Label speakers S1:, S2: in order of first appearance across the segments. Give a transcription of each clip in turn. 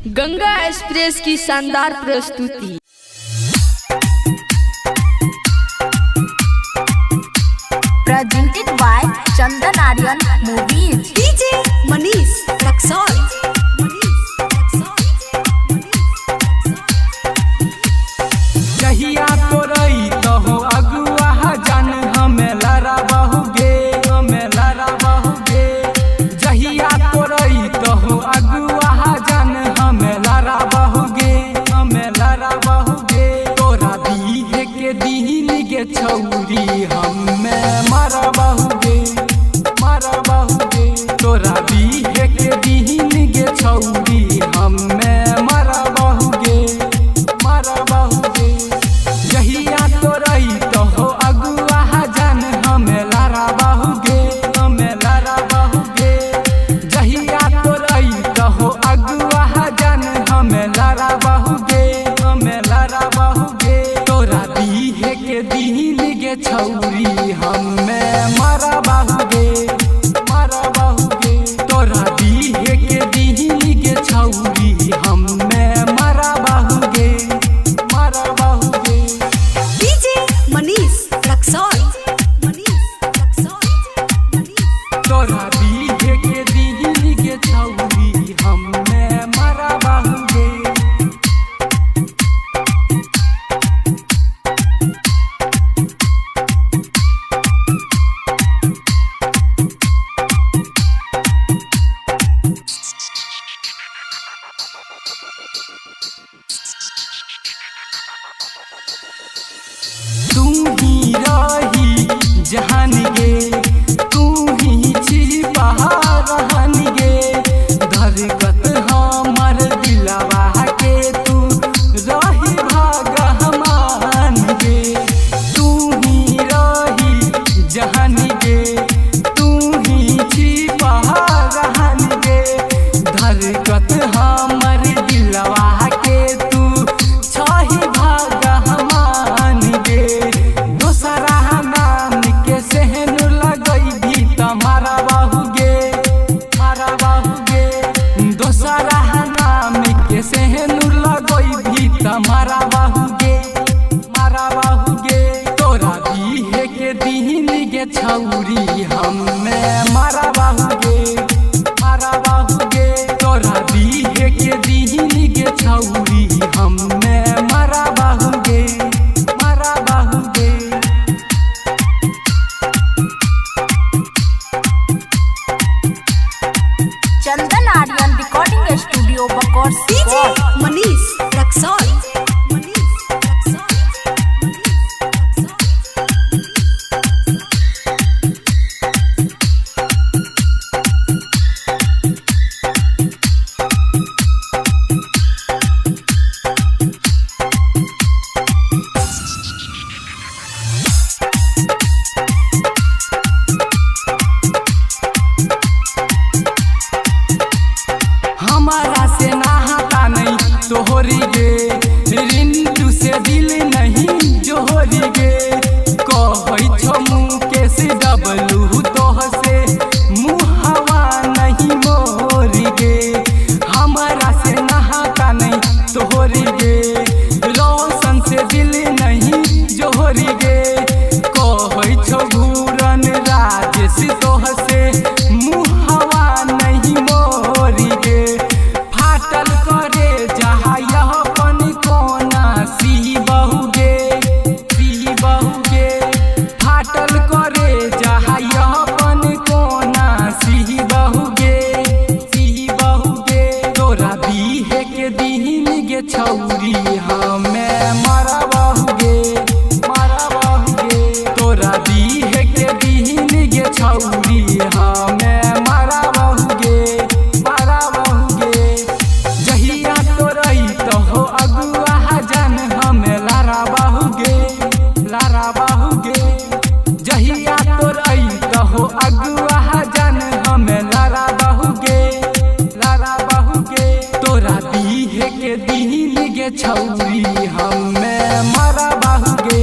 S1: Ganga express की शानदार प्रस्तुति।
S2: Presented by Chandan Aryan Movies.
S3: DJ Manish Raksol.
S4: कहिया तोरई तो हो अगुआ जान हमें लड़ा बहुगे, हमें लड़ा बहुगे। जहिया तोरई तो हो अगुआ जान हमें लड़ा बहुगे, हमें लड़ा बहुगे। तोरा दीहे के दीन के छौरी हमें मारा बहुगे, मारा बहुगे। तोरा दीहे के दीन के छौरी हमें मारा बहुगे, मारा बहुगे। जहिया तोरई तो हो अगुआ जान हमें लड़ा बहुगे, हमें लड़ा बहुगे। जहिया तोरई तो हो अगुआ जान हमें लड़ा बहुगे, हमें लड़ा बहुगे। तोरा दीहे के दीन के छौरी हमें मारा बहुगे, मारा बहुगे। तोरा दीहे के दीन के छौरी हमें मारा बहुगे, मारा बहुगे।
S3: DJ Manish Raksol.
S4: तोरा दीहे के दीन के छौरी हमें मारा बहुगे। तू ही रही जहान गे, तू ही छिपा रहन गे। धरकत हमर दिलवा के तू रही भगवान गे। तू ही रही जहान गे, तू ही छिपा रहन गे। धरकत हमर दिलवा के तू छही भगवान गे। दोसरा नाम के सहन लगई भी तमारा बहुगे, मारा बहुगे। दोसरा नाम के सहन लगई भी तमारा बहुगे, मारा बहुगे। तोरा दीहे के दीन के छौरी हमें मारा बहुगे, मारा बहुगे। तोरा दीहे के दीन के छौरी हमें मारा बहुगे, मारा बहुगे।
S2: Chandan Aryan Recording Studio, Bakor
S3: DJ Manish Raksol.
S4: हमारा से नहाता नहीं तोहरी गे, रिंटू से दिल नहीं जोहरी गे। कहै छो मुकेश डबलू तोह से मुहवा नहीं मोरी गे। हमारा से नहाता नहीं तोहरी गे, रोशन से दिल नहीं जोहरी गे। कहै छो घूरन राजेश तोह से मुहवा नहीं मोरी गे। फाटल करे जहाँ यह पन कोना सी बहुगे, सी बहुगे। फाटल करे जहाँ यह पन कोना सी बहुगे, सी बहुगे। तोरा दीहे के दीन के छौरी हमें मारा बहुगे, मारा बहुगे। तोरा दीहे के दीन के छौरी हमें मारा बहुगे, मारा बहुगे। जहिया तोरई तो हो अगुआ जान हमें लड़ा बहुगे, लड़ा बहुगे। जहिया तोरई तो हो अगुआ जान हमें लड़ा बहुगे, लड़ा बहुगे। तोरा दीहे के दीन के छौरी हमें मारा बहुगे,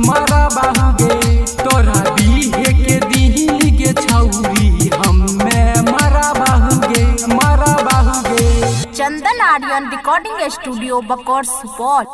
S4: मारा बहुगे। तोरा दीहे के दीन के छौरी हमें मारा बहुगे, मारा बहुगे।
S2: Chandan Aryan recording studio Bakaur Supaul.